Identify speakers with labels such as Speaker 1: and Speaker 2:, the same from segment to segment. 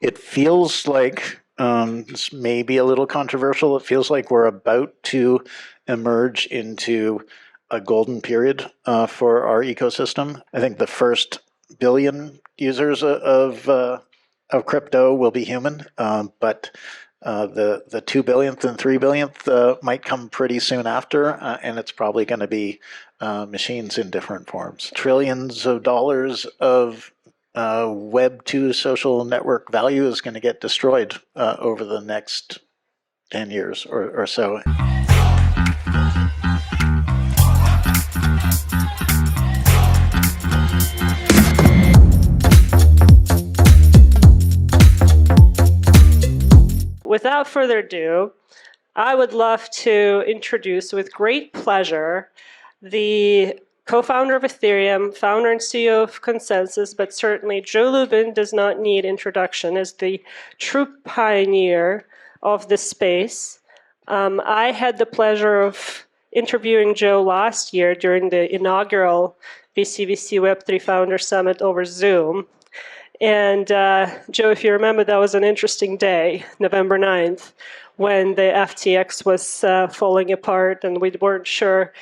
Speaker 1: It feels like, this may be a little controversial, it feels like we're about to emerge into a golden period for our ecosystem. I think the first billion users of crypto will be human, but the 2 billionth and 3 billionth might come pretty soon after, and it's probably going to be machines in different forms. Trillions of dollars of Web 2 social network value is going to get destroyed over the next 10 years or so.
Speaker 2: Without further ado, I would love to introduce with great pleasure the co-founder of Ethereum, founder and CEO of Consensus, but certainly Joe Lubin does not need introduction as the true pioneer of this space. I had the pleasure of interviewing Joe last year during the inaugural BCVC Web3 Founder Summit over Zoom. And Joe, if you remember, that was an interesting day, November 9th, when the FTX was falling apart and we weren't sure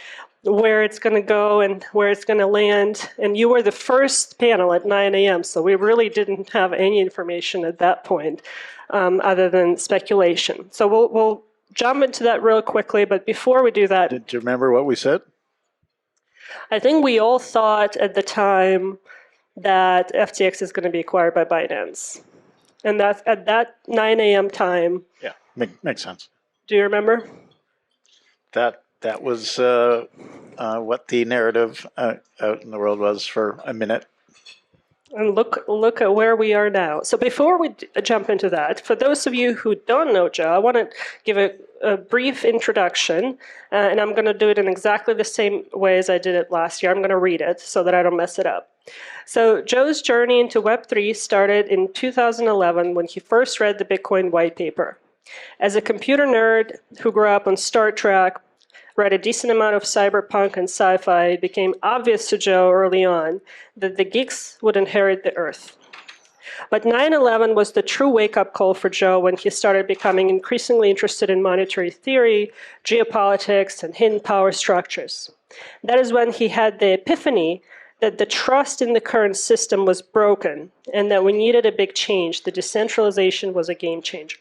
Speaker 2: where it's going to go and where it's going to land. And you were the first panel at 9 a.m., so we really didn't have any information at that point other than speculation. So we'll jump into that real quickly, but before we do that...
Speaker 1: Did you remember what we said?
Speaker 2: I think we all thought at the time that FTX is going to be acquired by Binance. And that's at that 9 a.m. time.
Speaker 1: Yeah, makes sense.
Speaker 2: Do you remember?
Speaker 1: That was what the narrative out in the world was for a minute.
Speaker 2: And look at where we are now. So before we jump into that, for those of you who don't know Joe, I want to give a brief introduction, and I'm going to do it in exactly the same way as I did it last year. I'm going to read it so that I don't mess it up. So Joe's journey into Web3 started in 2011 when he first read the Bitcoin white paper. As a computer nerd who grew up on Star Trek, read a decent amount of cyberpunk and sci-fi, it became obvious to Joe early on that the geeks would inherit the earth. But 9/11 was the true wake-up call for Joe when he started becoming increasingly interested in monetary theory, geopolitics, and hidden power structures. That is when he had the epiphany that the trust in the current system was broken and that we needed a big change. The decentralization was a game changer.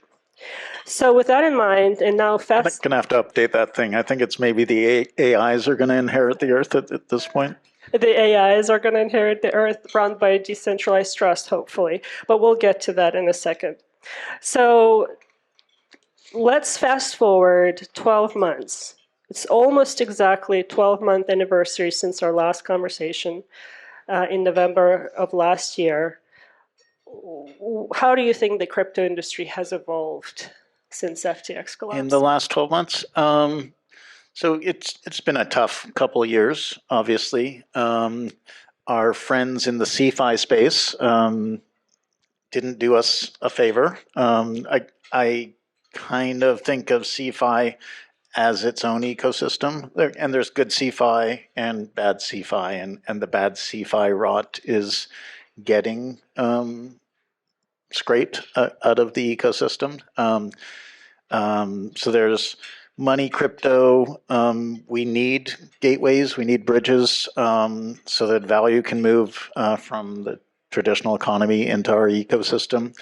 Speaker 2: So with that in mind, and now fast...
Speaker 1: I'm going to have to update that thing. I think it's maybe the AIs are going to inherit the earth at this point.
Speaker 2: The AIs are going to inherit the earth run by decentralized trust, hopefully. But we'll get to that in a second. So let's fast forward 12 months. It's almost exactly a 12-month anniversary since our last conversation in November of last year. How do you think the crypto industry has evolved since FTX collapsed?
Speaker 1: In the last 12 months? So it's been a tough couple of years, obviously. Our friends in the CeFi space didn't do us a favor. I kind of think of CeFi as its own ecosystem, and there's good CeFi and bad CeFi, and the bad CeFi rot is getting scraped out of the ecosystem. So there's money, crypto. We need gateways, we need bridges, so that value can move from the traditional economy into our ecosystem.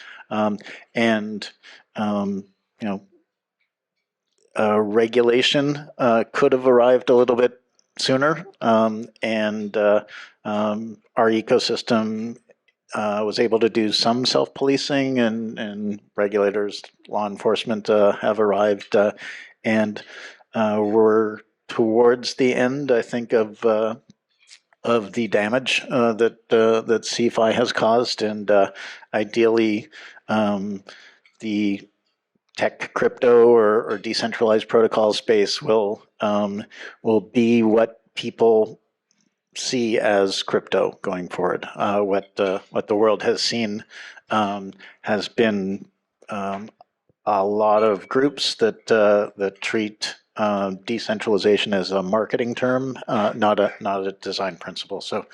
Speaker 1: Regulation could have arrived a little bit sooner, and our ecosystem was able to do some self-policing, and regulators, law enforcement have arrived, and we're towards the end, I think, of the damage that CeFi has caused, and ideally the tech, crypto, or decentralized protocol space will be what people see as crypto going forward. What the world has seen has been a lot of groups that treat decentralization as a marketing term, not a design principle. So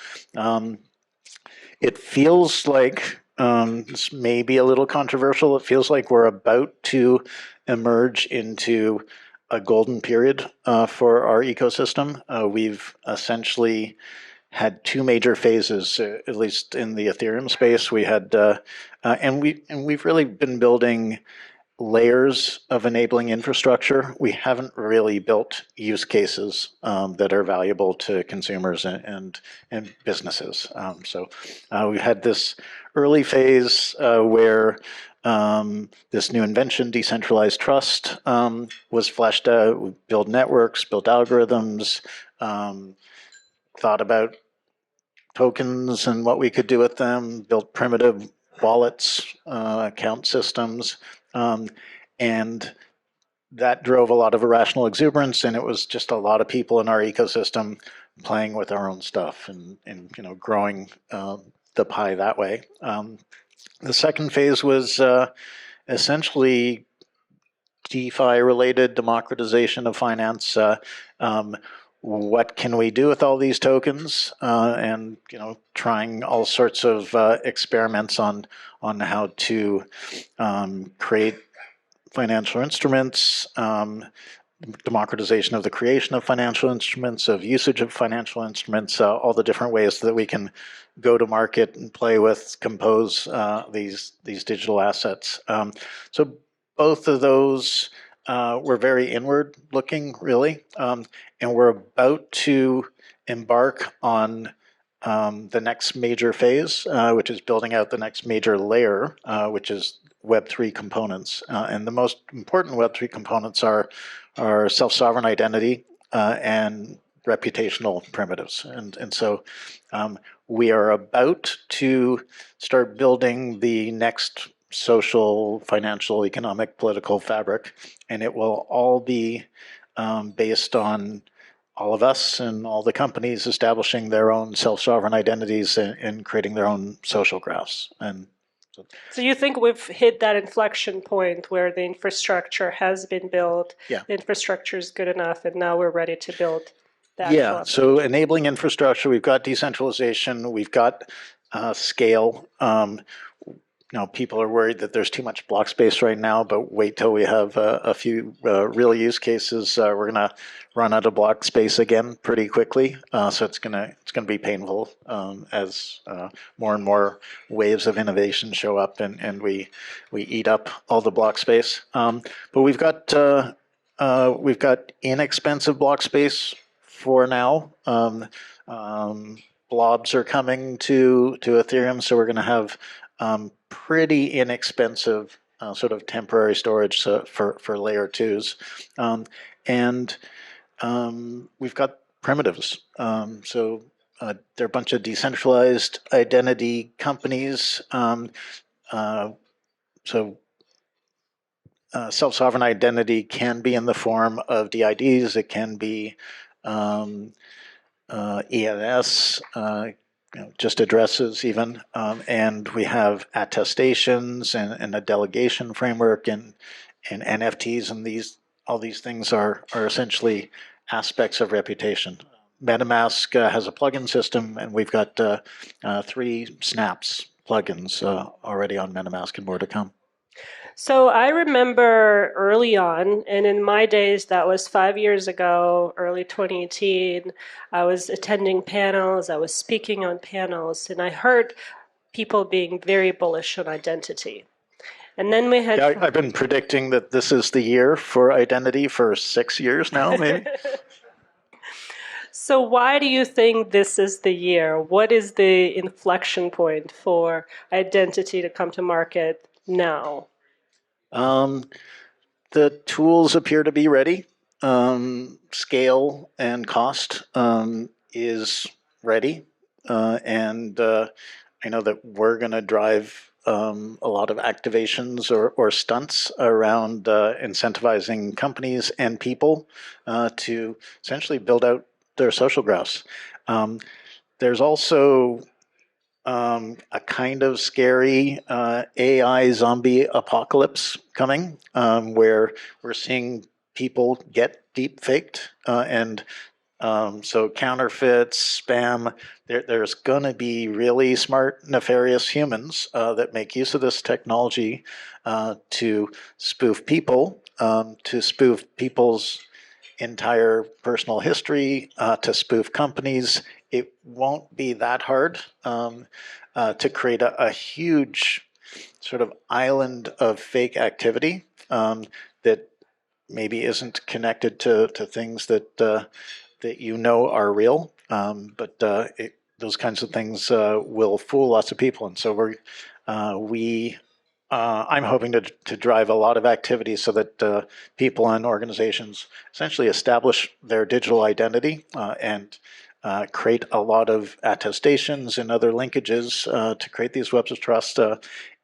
Speaker 1: it feels like this may be a little controversial. It feels like we're about to emerge into a golden period for our ecosystem. We've essentially had two major phases, at least in the Ethereum space. We had, and we've really been building layers of enabling infrastructure. We haven't really built use cases that are valuable to consumers and businesses. So we've had this early phase where this new invention, decentralized trust, was fleshed out. We built networks, built algorithms, thought about tokens and what we could do with them, built primitive wallets, account systems, and that drove a lot of irrational exuberance, and it was just a lot of people in our ecosystem playing with our own stuff and growing the pie that way. The second phase was essentially DeFi-related democratization of finance. What can we do with all these tokens? And trying all sorts of experiments on how to create financial instruments, democratization of the creation of financial instruments, of usage of financial instruments, all the different ways that we can go to market and play with, compose these digital assets. So both of those were very inward looking, really, and we're about to embark on the next major phase, which is building out the next major layer, which is Web3 components. And the most important Web3 components are self-sovereign identity and reputational primitives. And so we are about to start building the next social, financial, economic, political fabric, and it will all be based on all of us and all the companies establishing their own self-sovereign identities and creating their own social graphs. And
Speaker 2: so you think we've hit that inflection point where the infrastructure has been built,
Speaker 1: yeah.
Speaker 2: The infrastructure is good enough, and now we're ready to build the
Speaker 1: yeah, so enabling infrastructure, we've got decentralization, we've got scale. People are worried that there's too much block space right now, but wait till we have a few real use cases. We're going to run out of block space again pretty quickly. So it's going to be painful as more and more waves of innovation show up and we eat up all the block space. But we've got inexpensive block space for now. Blobs are coming to Ethereum, so we're going to have pretty inexpensive sort of temporary storage for layer twos. And we've got primitives. So there are a bunch of decentralized identity companies. Self-sovereign identity can be in the form of DIDs. It can be ENS, just addresses even, and we have attestations and a delegation framework and NFTs, and all these things are essentially aspects of reputation. MetaMask has a plugin system, and we've got 3 snaps plugins already on MetaMask and more to come.
Speaker 2: So I remember early on, and in my days, that was 5 years ago, early 2018, I was attending panels, I was speaking on panels, and I heard people being very bullish on identity. And then we had...
Speaker 1: Yeah, I've been predicting that this is the year for identity for 6 years now, maybe.
Speaker 2: So why do you think this is the year? What is the inflection point for identity to come to market now?
Speaker 1: The tools appear to be ready. Scale and cost is ready. And I know that we're going to drive a lot of activations or stunts around incentivizing companies and people to essentially build out their social graphs. There's also a kind of scary AI zombie apocalypse coming, where we're seeing people get deep faked and So counterfeits, spam, there's going to be really smart, nefarious humans that make use of this technology to spoof people, to spoof people's entire personal history, to spoof companies. It won't be that hard to create a huge sort of island of fake activity that maybe isn't connected to things that you know are real, but those kinds of things will fool lots of people, and so we I'm hoping to drive a lot of activity so that people and organizations essentially establish their digital identity and create a lot of attestations and other linkages to create these webs of trust.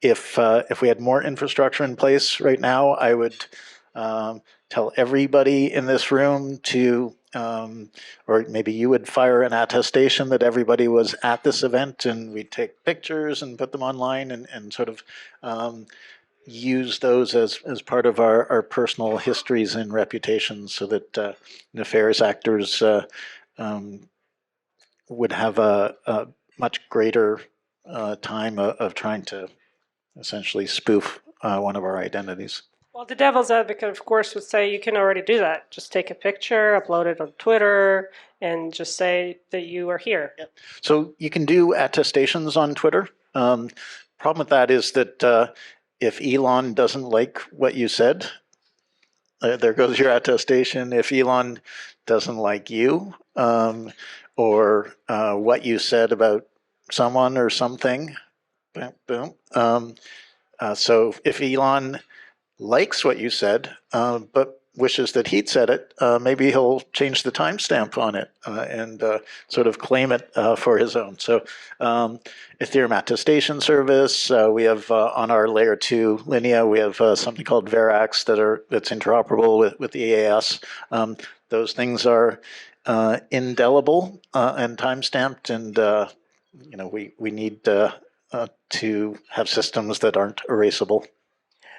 Speaker 1: If we had more infrastructure in place right now, I would tell everybody in this room to, or maybe you would fire an attestation that everybody was at this event, and we'd take pictures and put them online and sort of use those as part of our personal histories and reputations so that nefarious actors would have a much greater time of trying to essentially spoof one of our identities.
Speaker 2: Well, the devil's advocate, of course, would say you can already do that. Just take a picture, upload it on Twitter, and just say that you are here.
Speaker 1: Yep. So you can do attestations on Twitter. Problem with that is that if Elon doesn't like what you said, there goes your attestation. If Elon doesn't like you or what you said about someone or something, boom, boom. So if Elon likes what you said, but wishes that he'd said it, maybe he'll change the timestamp on it and sort of claim it for his own. So Ethereum attestation service, we have on our layer 2 Linea, we have something called Verax that's interoperable with the EAS. Those things are indelible and timestamped, and we need to have systems that aren't erasable.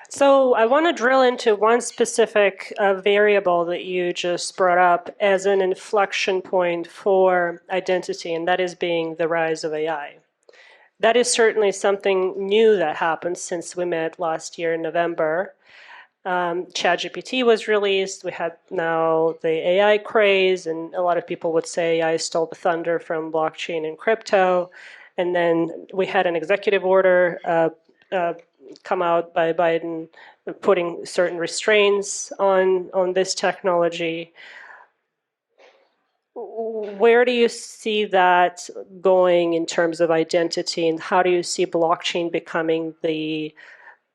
Speaker 2: So I want to drill into one specific variable that you just brought up as an inflection point for identity, and that is being the rise of AI. That is certainly something new that happened since we met last year in November. ChatGPT was released. We had now the AI craze, and a lot of people would say AI stole the thunder from blockchain and crypto. And then we had an executive order come out by Biden putting certain restraints on this technology. Where do you see that going in terms of identity, and how do you see blockchain becoming the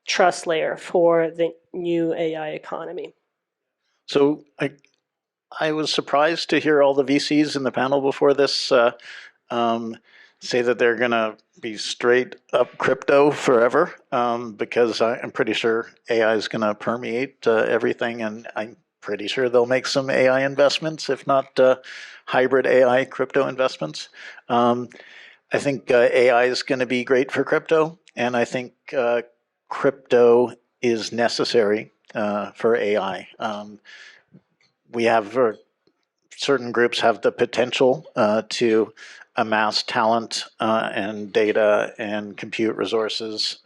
Speaker 2: trust layer for the new AI economy?
Speaker 1: So I was surprised to hear all the VCs in the panel before this say that they're going to be straight up crypto forever, because I'm pretty sure AI is going to permeate everything, and I'm pretty sure they'll make some AI investments, if not hybrid AI crypto investments. I think AI is going to be great for crypto, and I think crypto is necessary for AI. We have certain groups have the potential to amass talent and data and compute resources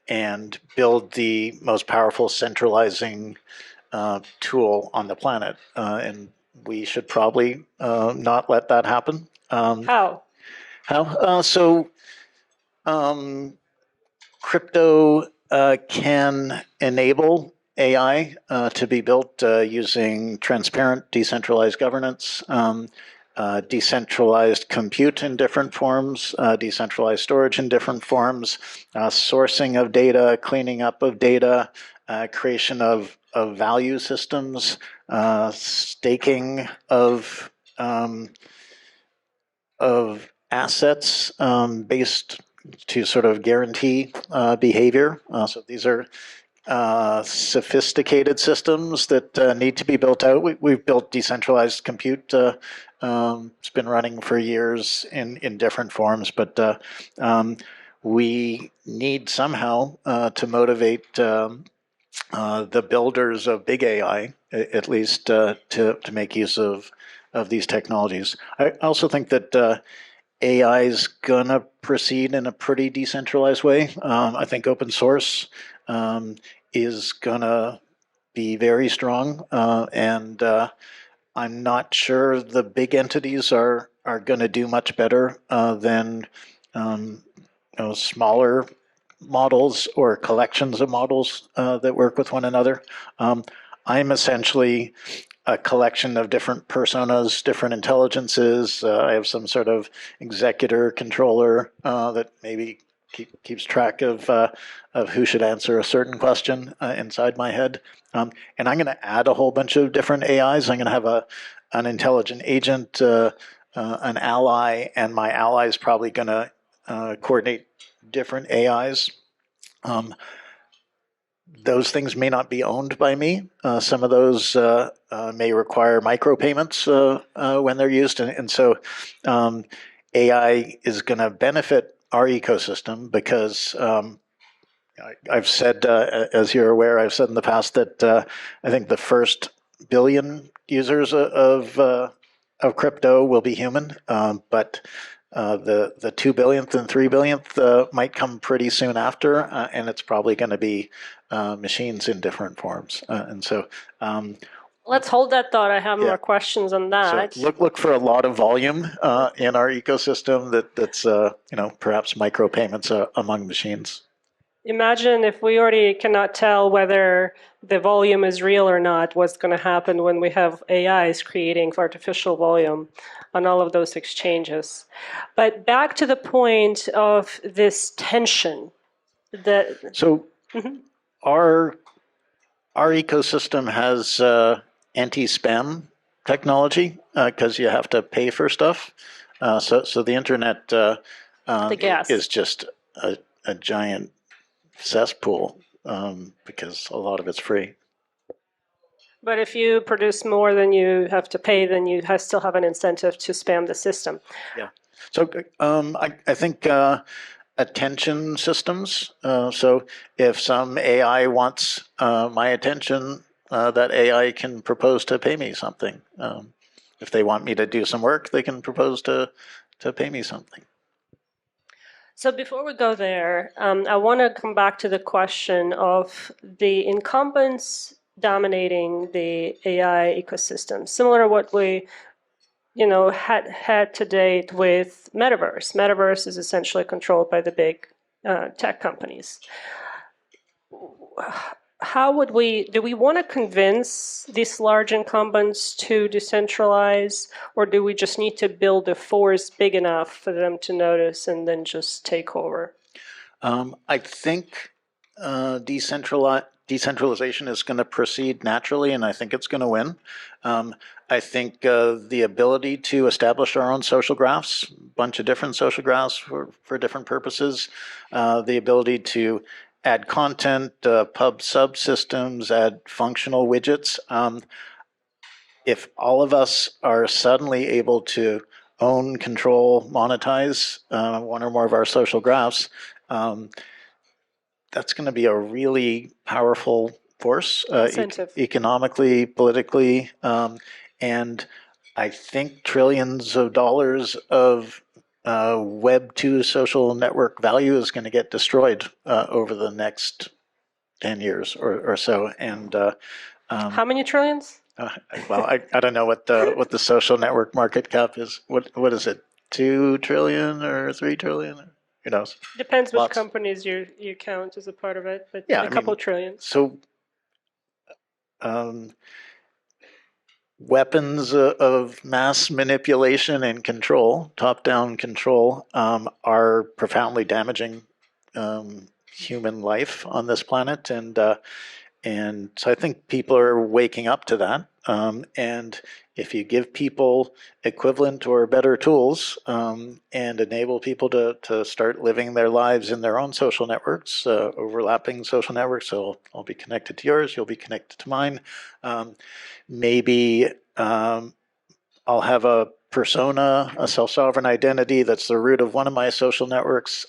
Speaker 1: and build the most powerful centralizing tool on the planet. And we should probably not let that happen.
Speaker 2: How?
Speaker 1: How? Crypto can enable AI to be built using transparent, decentralized governance, decentralized compute in different forms, decentralized storage in different forms, sourcing of data, cleaning up of data, creation of value systems, staking of assets based to sort of guarantee behavior. So these are sophisticated systems that need to be built out. We've built decentralized compute. It's been running for years in different forms, but we need somehow to motivate the builders of big AI, at least to make use of these technologies. I also think that AI is gonna proceed in a pretty decentralized way. I think open source is gonna be very strong, and I'm not sure the big entities are going to do much better than smaller models or collections of models that work with one another. I'm essentially a collection of different personas, different intelligences. I have some sort of executor controller that maybe keeps track of who should answer a certain question inside my head. And I'm going to add a whole bunch of different AIs. I'm going to have an intelligent agent, an ally, and my ally is probably going to coordinate different AIs. Those things may not be owned by me. Some of those may require micropayments when they're used. And so AI is going to benefit our ecosystem because I've said, as you're aware, I've said in the past that I think the first billion users of crypto will be human, but the 2 billionth and 3 billionth might come pretty soon after, and it's probably going to be machines in different forms. And so
Speaker 2: let's hold that thought. I have more questions on that.
Speaker 1: So look for a lot of volume in our ecosystem that's perhaps micropayments among machines.
Speaker 2: Imagine if we already cannot tell whether the volume is real or not, what's going to happen when we have AIs creating artificial volume on all of those exchanges. But back to the point of this tension.
Speaker 1: So our ecosystem has anti-spam technology because you have to pay for stuff. So the internet is just a giant cesspool because a lot of it's free.
Speaker 2: But if you produce more than you have to pay, then you still have an incentive to spam the system.
Speaker 1: Yeah. So I think attention systems. So if some AI wants my attention, that AI can propose to pay me something. If they want me to do some work, they can propose to pay me something.
Speaker 2: So before we go there, I want to come back to the question of the incumbents dominating the AI ecosystem, similar to what we had to date with Metaverse. Metaverse is essentially controlled by the big tech companies. How do we want to convince these large incumbents to decentralize, or do we just need to build a force big enough for them to notice and then just take over?
Speaker 1: I think decentralization is going to proceed naturally, and I think it's going to win. I think the ability to establish our own social graphs, a bunch of different social graphs for different purposes, the ability to add content, pub subsystems, add functional widgets. If all of us are suddenly able to own, control, monetize one or more of our social graphs, that's going to be a really powerful force economically, politically, and I think trillions of dollars of Web 2 social network value is going to get destroyed over the next 10 years or so. And
Speaker 2: how many trillions?
Speaker 1: Well, I don't know what the social network market cap is. What is it? 2 trillion or 3 trillion? Who knows?
Speaker 2: Depends which companies you count as a part of it, but yeah, a couple trillions.
Speaker 1: So weapons of mass manipulation and control, top-down control, are profoundly damaging human life on this planet, and so I think people are waking up to that. And if you give people equivalent or better tools and enable people to start living their lives in their own social networks, overlapping social networks, so I'll be connected to yours, you'll be connected to mine. Maybe I'll have a persona, a self-sovereign identity that's the root of one of my social networks,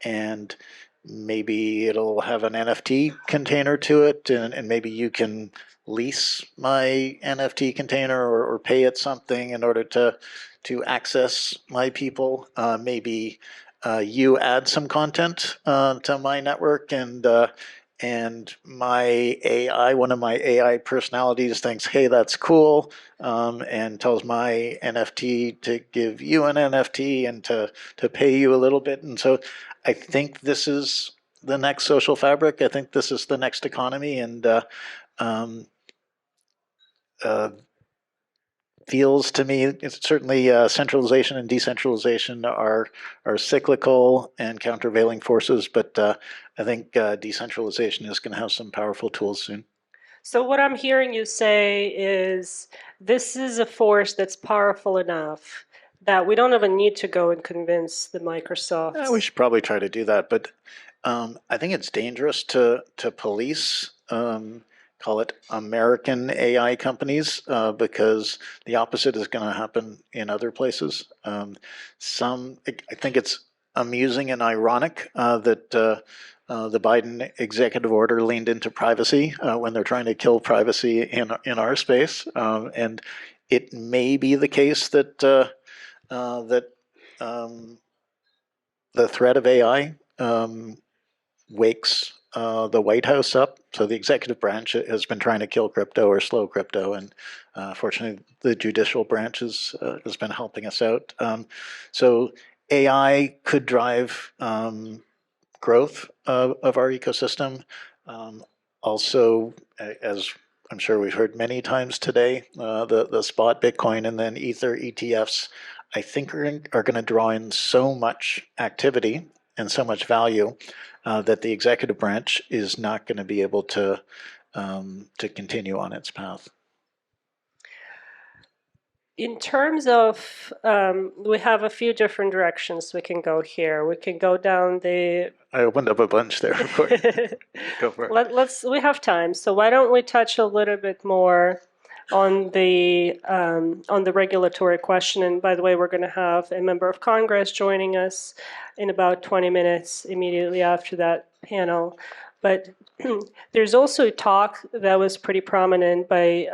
Speaker 1: and maybe it'll have an NFT container to it, and maybe you can lease my NFT container or pay it something in order to access my people. Maybe you add some content to my network, and my AI, one of my AI personalities thinks, hey, that's cool, and tells my NFT to give you an NFT and to pay you a little bit. And so I think this is the next social fabric. I think this is the next economy, and um, uh, feels to me, it's certainly centralization and decentralization are cyclical and countervailing forces, but I think decentralization is going to have some powerful tools soon.
Speaker 2: So what I'm hearing you say is this is a force that's powerful enough that we don't even need to go and convince the
Speaker 1: We
Speaker 2: Microsofts.
Speaker 1: should probably try to do that, but I think it's dangerous to police, call it American AI companies, because the opposite is going to happen in other places. I think it's amusing and ironic that the Biden executive order leaned into privacy when they're trying to kill privacy in our space, and it may be the case that that. Um, the threat of AI wakes the White House up. So the executive branch has been trying to kill crypto or slow crypto, and fortunately, the judicial branch has been helping us out. So AI could drive growth of our ecosystem. Um, Also, as I'm sure we've heard many times today, the spot Bitcoin and then Ether ETFs, I think are going to draw in so much activity and so much value that the executive branch is not going to be able to continue on its path.
Speaker 2: In terms of, we have a few different directions we can go here. We can go down the.
Speaker 1: I opened up a bunch there. Go for it.
Speaker 2: We have time, so why don't we touch a little bit more on the regulatory question? And by the way, we're going to have a member of Congress joining us in about 20 minutes immediately after that panel. But there's also talk that was pretty prominent by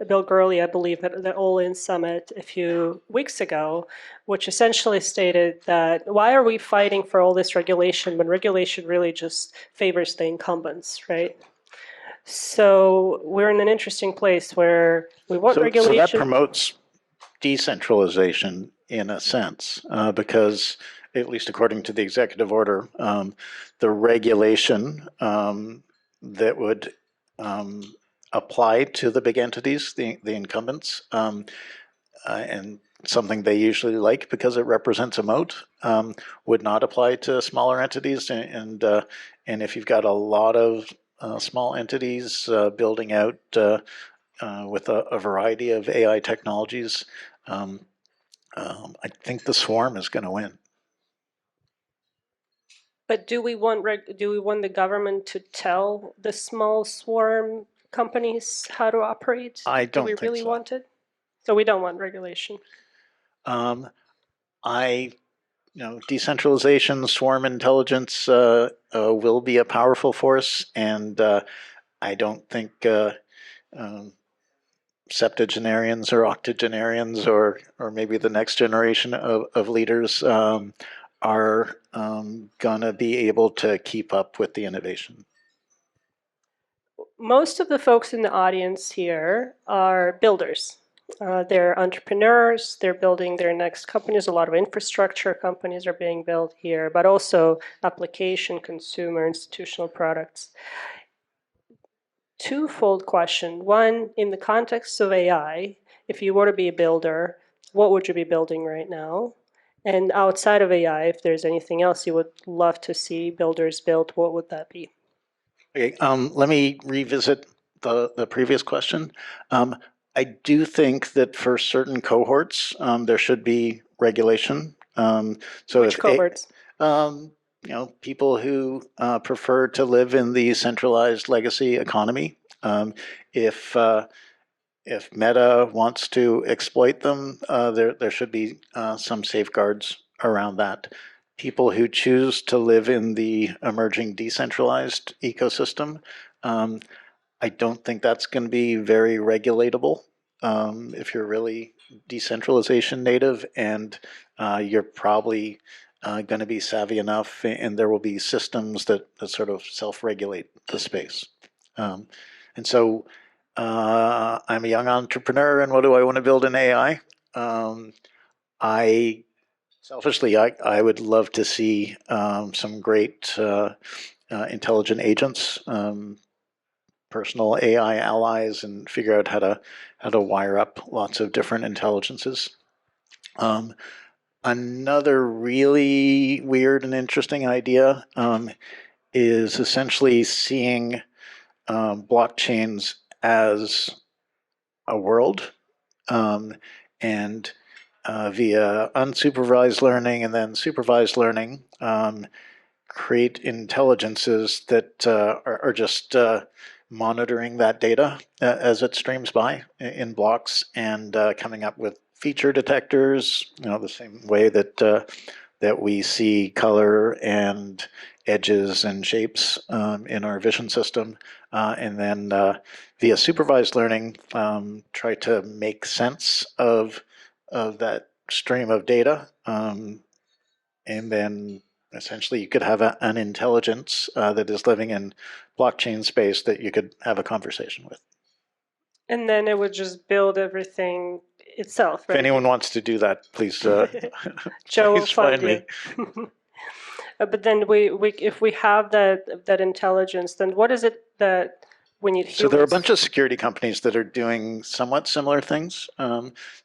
Speaker 2: Bill Gurley, I believe, at the All In Summit a few weeks ago, which essentially stated that why are we fighting for all this regulation when regulation really just favors the incumbents, right? So we're in an interesting place where we want
Speaker 1: So that
Speaker 2: regulation.
Speaker 1: promotes decentralization in a sense, because at least according to the executive order, the regulation that would apply to the big entities, the incumbents, and something they usually like because it represents a moat, would not apply to smaller entities. And if you've got a lot of small entities building out with a variety of AI technologies, I think the swarm is going to win.
Speaker 2: But do we want the government to tell the small swarm companies how to operate?
Speaker 1: I
Speaker 2: Do we
Speaker 1: don't think
Speaker 2: really
Speaker 1: so.
Speaker 2: want it? So we don't want regulation.
Speaker 1: Um, I, decentralization, swarm intelligence will be a powerful force, and I don't think um, septuagenarians or octogenarians or maybe the next generation of leaders are going to be able to keep up with the innovation.
Speaker 2: Most of the folks in the audience here are builders. They're entrepreneurs. They're building their next companies. A lot of infrastructure companies are being built here, but also application, consumer, institutional products. Twofold question. One, in the context of AI, if you were to be a builder, what would you be building right now? And outside of AI, if there's anything else you would love to see builders build, what would that be?
Speaker 1: Okay, let me revisit the previous question. I do think that for certain cohorts, there should be regulation. So
Speaker 2: Which cohorts?
Speaker 1: people who prefer to live in the centralized legacy economy, if if Meta wants to exploit them, there should be some safeguards around that. people who choose to live in the emerging decentralized ecosystem, I don't think that's going to be very regulatable. If you're really decentralization native, and you're probably going to be savvy enough, and there will be systems that sort of self-regulate the space. And so I'm a young entrepreneur, and what do I want to build in AI? I selfishly, I would love to see some great intelligent agents, personal AI allies, and figure out how to wire up lots of different intelligences. Another really weird and interesting idea is essentially seeing blockchains as a world, and via unsupervised learning and then supervised learning, create intelligences that are just monitoring that data as it streams by in blocks, and coming up with feature detectors, the same way that that we see color and edges and shapes in our vision system, and then via supervised learning, try to make sense of that stream of data, and then essentially you could have an intelligence that is living in blockchain space that you could have a conversation with.
Speaker 2: And then it would just build everything itself,
Speaker 1: If
Speaker 2: right?
Speaker 1: anyone wants to do that, please,
Speaker 2: Joe will
Speaker 1: please
Speaker 2: fund
Speaker 1: find me.
Speaker 2: you. But then if we have that intelligence, then what is it that we need humans?
Speaker 1: So there are a bunch of security companies that are doing somewhat similar things,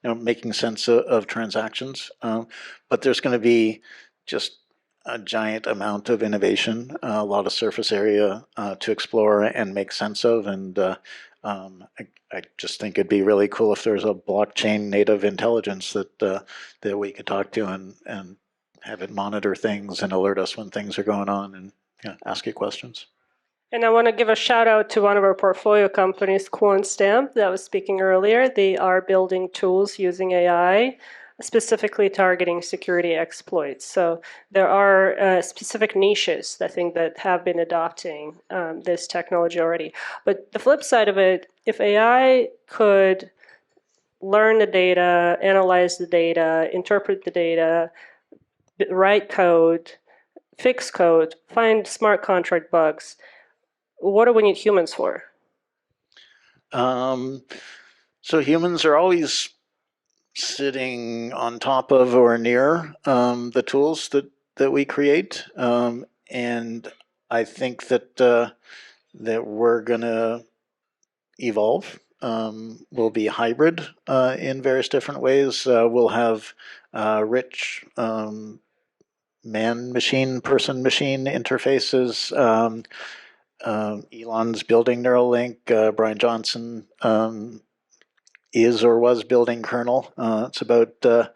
Speaker 1: making sense of transactions. But there's going to be just a giant amount of innovation, a lot of surface area to explore and make sense of. And I just think it'd be really cool if there's a blockchain native intelligence that we could talk to and have it monitor things and alert us when things are going on, and ask it questions.
Speaker 2: And I want to give a shout out to one of our portfolio companies, QuantStamp, that I was speaking earlier. They are building tools using AI, specifically targeting security exploits. So there are specific niches, I think, that have been adopting this technology already. But the flip side of it, if AI could learn the data, analyze the data, interpret the data, write code, fix code, find smart contract bugs, what do we need humans for?
Speaker 1: So humans are always sitting on top of or near the tools that we create, and I think that that we're going to evolve. We'll be hybrid in various different ways. We'll have rich man-machine, person-machine interfaces. Elon's building Neuralink. Brian Johnson is or was building Kernel. It's about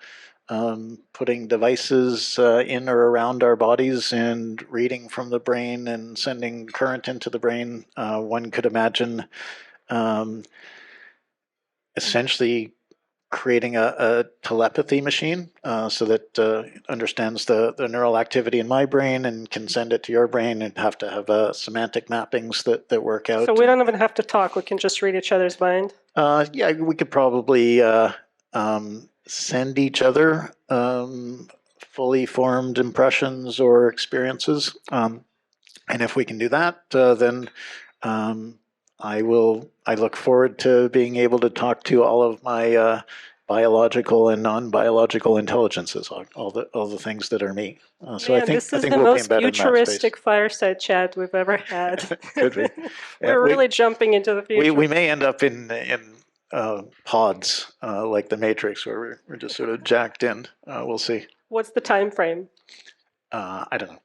Speaker 1: putting devices in or around our bodies and reading from the brain and sending current into the brain. One could imagine essentially creating a telepathy machine so that understands the neural activity in my brain and can send it to your brain, and have to have semantic mappings that work out.
Speaker 2: So we don't even have to talk. We can just read each other's mind.
Speaker 1: Yeah, we could probably send each other fully formed impressions or experiences. And if we can do that, then I look forward to being able to talk to all of my biological and non-biological intelligences, all the things that are me. So
Speaker 2: Man, this is the
Speaker 1: we'll
Speaker 2: most
Speaker 1: be in that
Speaker 2: futuristic
Speaker 1: space.
Speaker 2: fireside chat we've ever had.
Speaker 1: Could be.
Speaker 2: We're really jumping into the future.
Speaker 1: We may end up in pods like the Matrix, where we're just sort of jacked in. We'll see.
Speaker 2: What's the time frame?
Speaker 1: I don't know.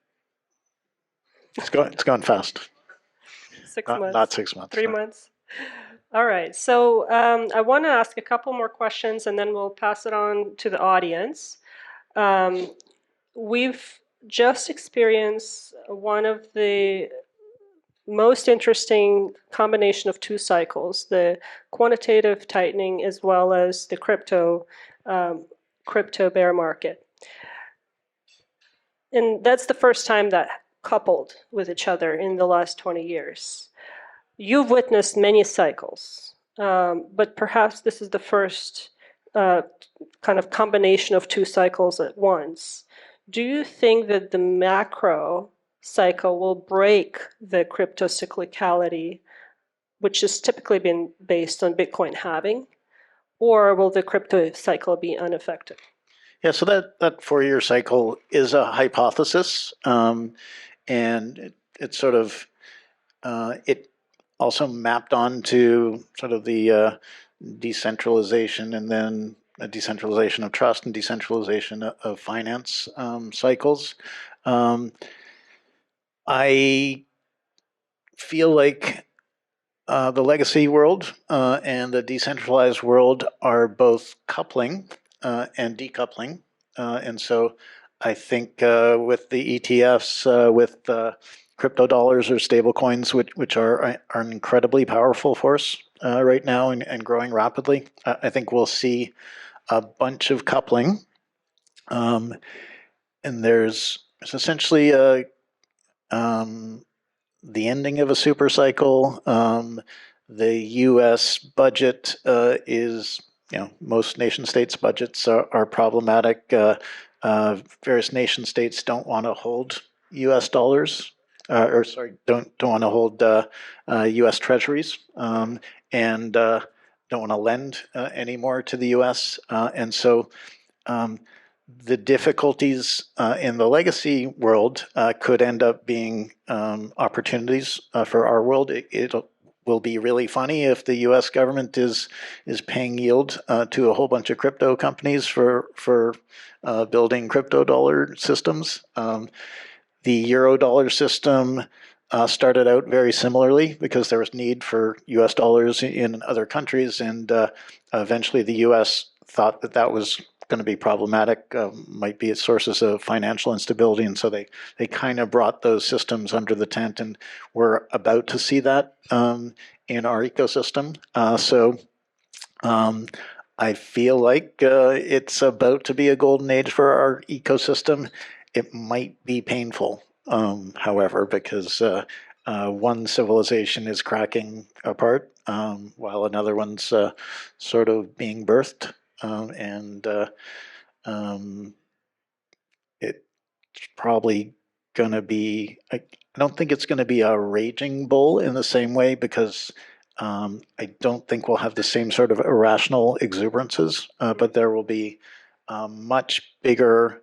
Speaker 1: It's going fast.
Speaker 2: 6 months.
Speaker 1: Not 6 months.
Speaker 2: 3 months. All right. So I want to ask a couple more questions, and then we'll pass it on to the audience. We've just experienced one of the most interesting combination of two cycles: the quantitative tightening as well as the crypto bear market. and that's the first time that coupled with each other in the last 20 years. You've witnessed many cycles, but perhaps this is the first kind of combination of two cycles at once. Do you think that the macro cycle will break the crypto cyclicality, which has typically been based on Bitcoin halving, or will the crypto cycle be unaffected?
Speaker 1: Yeah, so that 4-year cycle is a hypothesis, and it sort of it also mapped onto sort of the decentralization and then a decentralization of trust and decentralization of finance cycles. I feel like the legacy world and the decentralized world are both coupling and decoupling. And so I think with the ETFs, with crypto dollars or stable coins, which are an incredibly powerful force right now and growing rapidly, I think we'll see a bunch of coupling. And there's essentially the ending of a super cycle. The U.S. budget is, most nation states' budgets are problematic. Various nation states don't want to hold U.S. dollars, don't want to hold U.S. treasuries, and don't want to lend anymore to the U.S. And so the difficulties in the legacy world could end up being opportunities for our world. It will be really funny if the U.S. government is paying yield to a whole bunch of crypto companies for building crypto dollar systems. The euro dollar system started out very similarly because there was need for U.S. dollars in other countries, and eventually the U.S. thought that was going to be problematic, might be sources of financial instability, and so they kind of brought those systems under the tent, and we're about to see that in our ecosystem. So I feel like it's about to be a golden age for our ecosystem. It might be painful, however, because one civilization is cracking apart while another one's sort of being birthed. And it's probably going to be, I don't think it's going to be a raging bull in the same way, because I don't think we'll have the same sort of irrational exuberances, but there will be a much bigger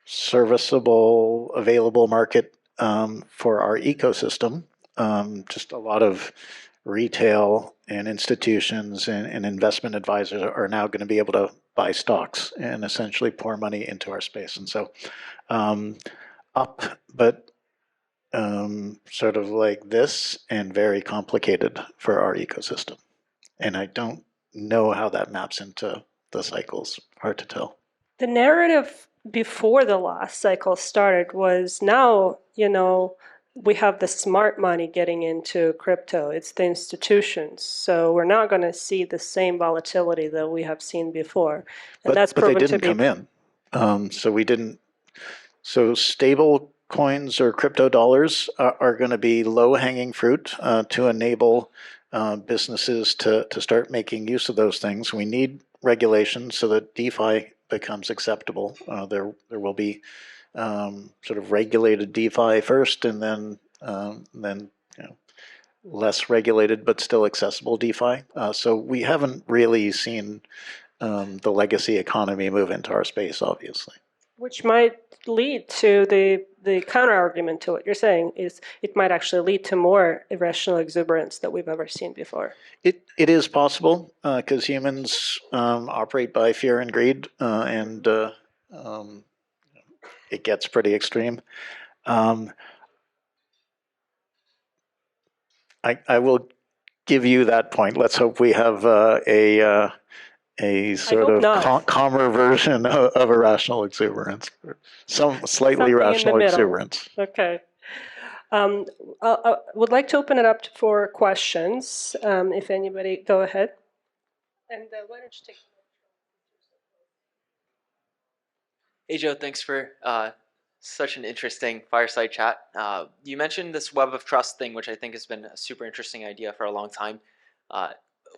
Speaker 1: serviceable, available market for our ecosystem. Just a lot of retail and institutions and investment advisors are now going to be able to buy stocks and essentially pour money into our space. And so up, but sort of like this, and very complicated for our ecosystem. And I don't know how that maps into the cycles. Hard to tell.
Speaker 2: The narrative before the last cycle started was now, we have the smart money getting into crypto. It's the institutions. So we're not going to see the same volatility that we have seen before. And that's proven
Speaker 1: they
Speaker 2: to
Speaker 1: didn't
Speaker 2: be.
Speaker 1: come in. So we didn't. So stable coins or crypto dollars are going to be low-hanging fruit to enable businesses to start making use of those things. We need regulation so that DeFi becomes acceptable. There will be sort of regulated DeFi first, and then less regulated but still accessible DeFi. So we haven't really seen the legacy economy move into our space, obviously.
Speaker 2: Which might lead to the counter argument to what you're saying, is it might actually lead to more irrational exuberance that we've ever seen before.
Speaker 1: It is possible because humans operate by fear and greed, and it gets pretty extreme. I will give you that point. Let's hope we have a sort of calmer version of irrational exuberance, some slightly rational exuberance.
Speaker 2: Okay. I would like to open it up for questions. If anybody, go ahead. And why don't you take?
Speaker 3: Hey Joe, thanks for Such an interesting fireside chat. You mentioned this web of trust thing, which I think has been a super interesting idea for a long time. Uh,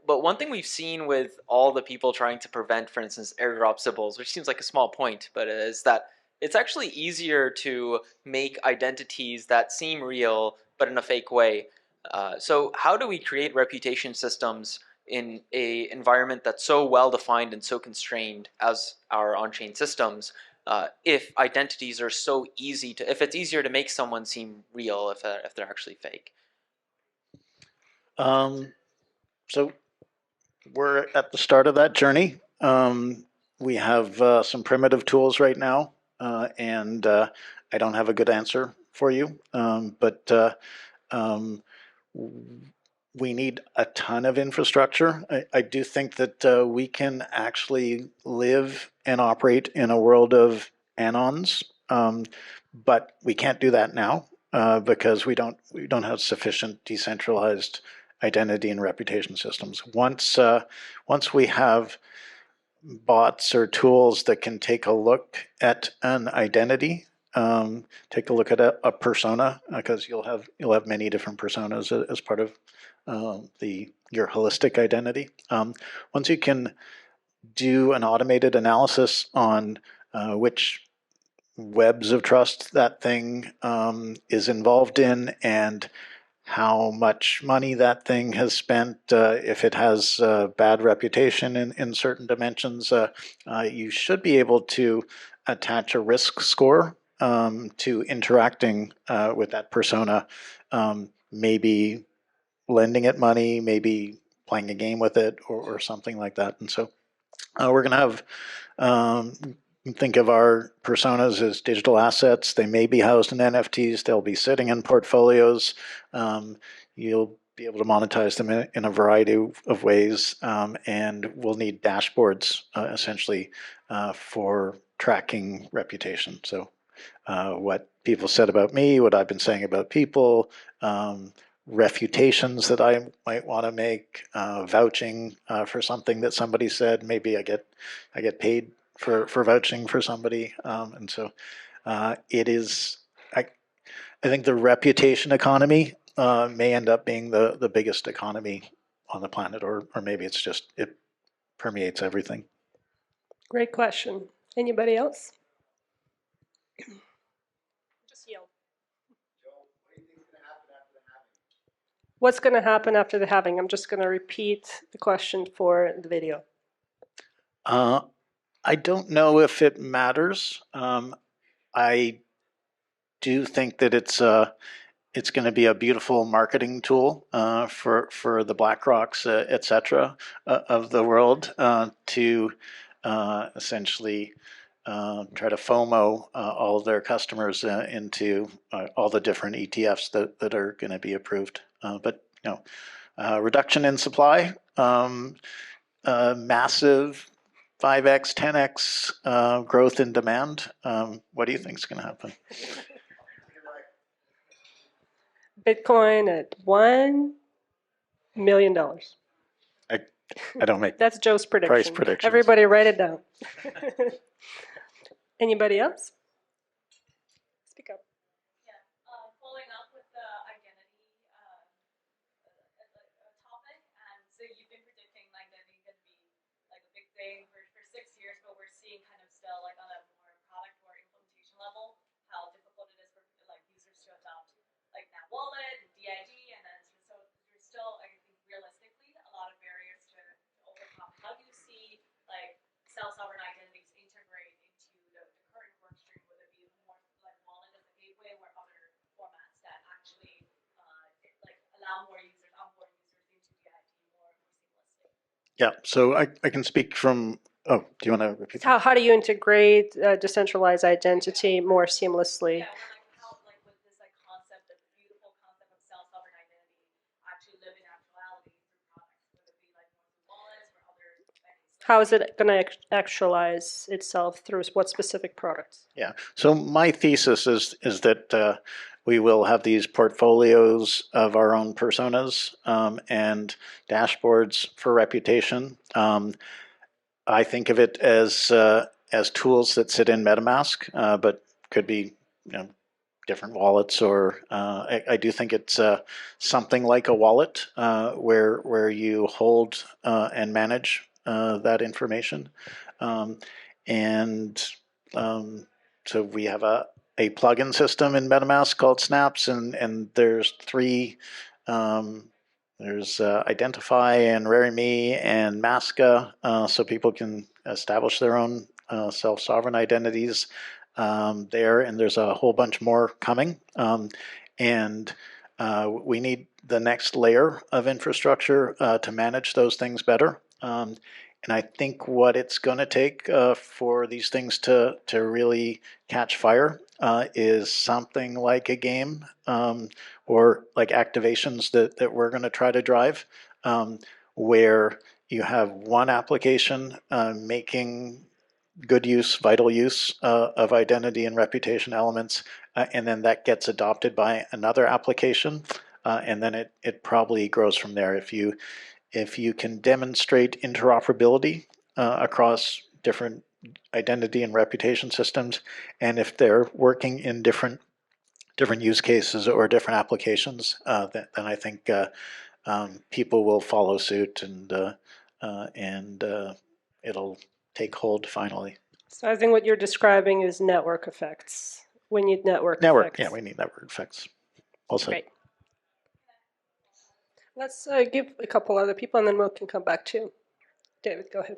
Speaker 3: but one thing we've seen with all the people trying to prevent, for instance, airdrop symbols, which seems like a small point, but is that it's actually easier to make identities that seem real, but in a fake way. So how do we create reputation systems in a environment that's so well defined and so constrained as our on-chain systems? If identities are so easy to, if it's easier to make someone seem real if they're actually fake.
Speaker 1: So we're at the start of that journey. We have some primitive tools right now, and I don't have a good answer for you, but we need a ton of infrastructure. I do think that we can actually live and operate in a world of anons, but we can't do that now because we don't have sufficient decentralized identity and reputation systems. Once we have bots or tools that can take a look at an identity, take a look at a persona, because you'll have many different personas as part of your holistic identity. Once you can do an automated analysis on which webs of trust that thing is involved in and how much money that thing has spent, if it has bad reputation in certain dimensions, you should be able to attach a risk score to interacting with that persona, maybe lending it money, maybe playing a game with it, or something like that. And so we're going to have think of our personas as digital assets. They may be housed in NFTs. They'll be sitting in portfolios. You'll be able to monetize them in a variety of ways, and we'll need dashboards essentially for tracking reputation. So what people said about me, what I've been saying about people, refutations that I might want to make, vouching for something that somebody said. Maybe I get paid for vouching for somebody, and so it is. I think the reputation economy may end up being the biggest economy on the planet, or maybe it's just it permeates everything.
Speaker 2: Great question. Anybody else? Just yell. What's going to happen after the halving? I'm just going to repeat the question for the video.
Speaker 1: I don't know if it matters. I do think that it's going to be a beautiful marketing tool for the BlackRocks, et cetera, of the world to essentially try to FOMO all of their customers into all the different ETFs that are going to be approved. But reduction in supply, massive 5x, 10x growth in demand. What do you think is going to happen?
Speaker 2: Bitcoin at $1 million.
Speaker 1: I don't make
Speaker 2: That's Joe's prediction.
Speaker 1: price predictions.
Speaker 2: Everybody write it down. Anybody else? Speak up.
Speaker 4: Yeah, following up with the identity topic, and so you've been predicting like identity could be like a big thing for 6 years, but we're seeing kind of still like on a more product or implementation level how difficult it is for like users to adopt like that wallet and DID, and then so there's still I think realistically a lot of barriers to overcome. How do you see like self-sovereign identities integrate into the current work stream? Would it be more like wallet as a gateway, or other formats that actually like allow more users, onboard users into DID more seamlessly?
Speaker 1: Yeah, so I can speak from. Oh, do you want to repeat?
Speaker 2: How do you integrate decentralized identity more seamlessly?
Speaker 4: Yeah, how like with this like concept, the beautiful concept of self-sovereign identity, actually live in actuality through products, whether it be like more through wallets or other things.
Speaker 2: How is it going to actualize itself through what specific products?
Speaker 1: Yeah. So my thesis is that we will have these portfolios of our own personas and dashboards for reputation. I think of it as tools that sit in MetaMask, but could be different wallets, or I do think it's something like a wallet where you hold and manage that information. And so we have a plugin system in MetaMask called Snaps, and there's three. There's Identify and RaryMe and Masca, so people can establish their own self-sovereign identities there, and there's a whole bunch more coming. And we need the next layer of infrastructure to manage those things better. And I think what it's going to take for these things to really catch fire is something like a game or like activations that we're going to try to drive, where you have one application making good use, vital use of identity and reputation elements, and then that gets adopted by another application, and then it probably grows from there. If you can demonstrate interoperability across different identity and reputation systems, and if they're working in different use cases or different applications, then I think people will follow suit, and it'll take hold finally.
Speaker 2: So I think what you're describing is network effects. We need network effects.
Speaker 1: Yeah, we need network effects. Also,
Speaker 2: great. Let's give a couple other people, and then we can come back to David. Go ahead.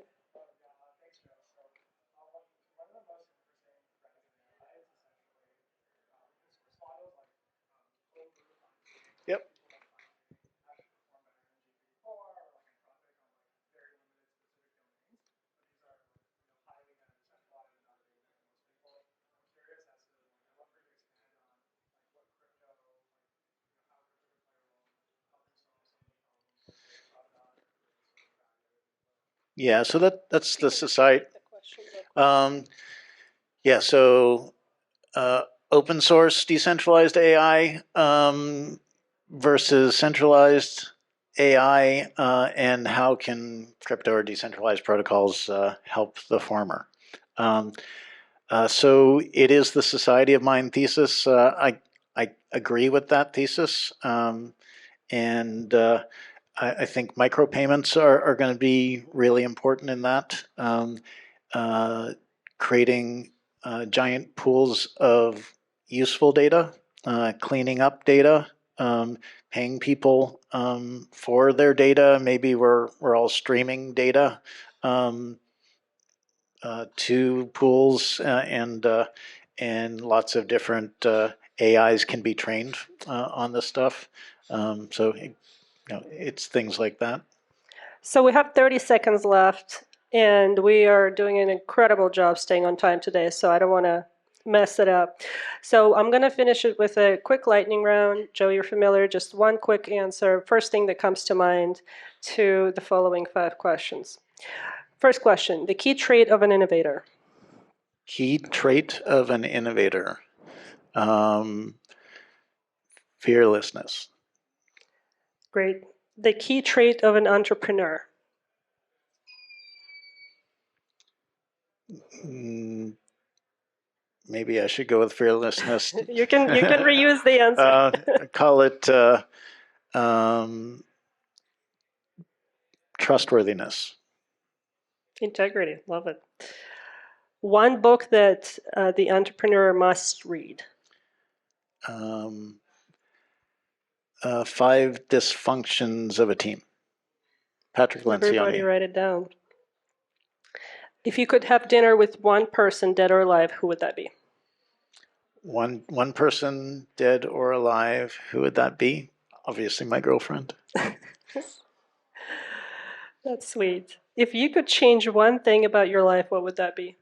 Speaker 1: Yep. Yeah, so that's the society. Yeah, so open source decentralized AI versus centralized AI, and how can crypto or decentralized protocols help the former? So it is the society of mind thesis. I agree with that thesis, and I think micropayments are going to be really important in that. Creating giant pools of useful data, cleaning up data, paying people for their data. Maybe we're all streaming data to pools, and lots of different AIs can be trained on this stuff. So it's things like that.
Speaker 2: So we have 30 seconds left, and we are doing an incredible job staying on time today, so I don't want to mess it up. So I'm going to finish it with a quick lightning round. Joe, you're familiar. Just one quick answer. First thing that comes to mind to the following 5 questions. First question, the key trait of an innovator.
Speaker 1: Key trait of an innovator. Fearlessness.
Speaker 2: Great. The key trait of an entrepreneur.
Speaker 1: Maybe I should go with fearlessness.
Speaker 2: You can reuse the answer.
Speaker 1: Call it trustworthiness.
Speaker 2: Integrity. Love it. One book that the entrepreneur must read.
Speaker 1: 5 Dysfunctions of a Team. Patrick Lencioni.
Speaker 2: Everybody write it down. If you could have dinner with one person, dead or alive, who would that be?
Speaker 1: One person, dead or alive, who would that be? Obviously my girlfriend.
Speaker 2: That's sweet. If you could change one thing about your life, what would that be?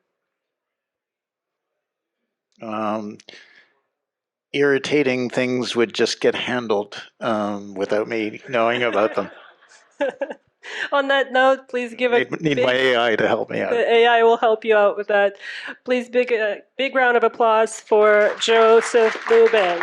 Speaker 1: Irritating things would just get handled without me knowing about them.
Speaker 2: On that note, please give
Speaker 1: need my AI to help me out.
Speaker 2: The AI will help you out with that. Please big round of applause for Joseph Lubin.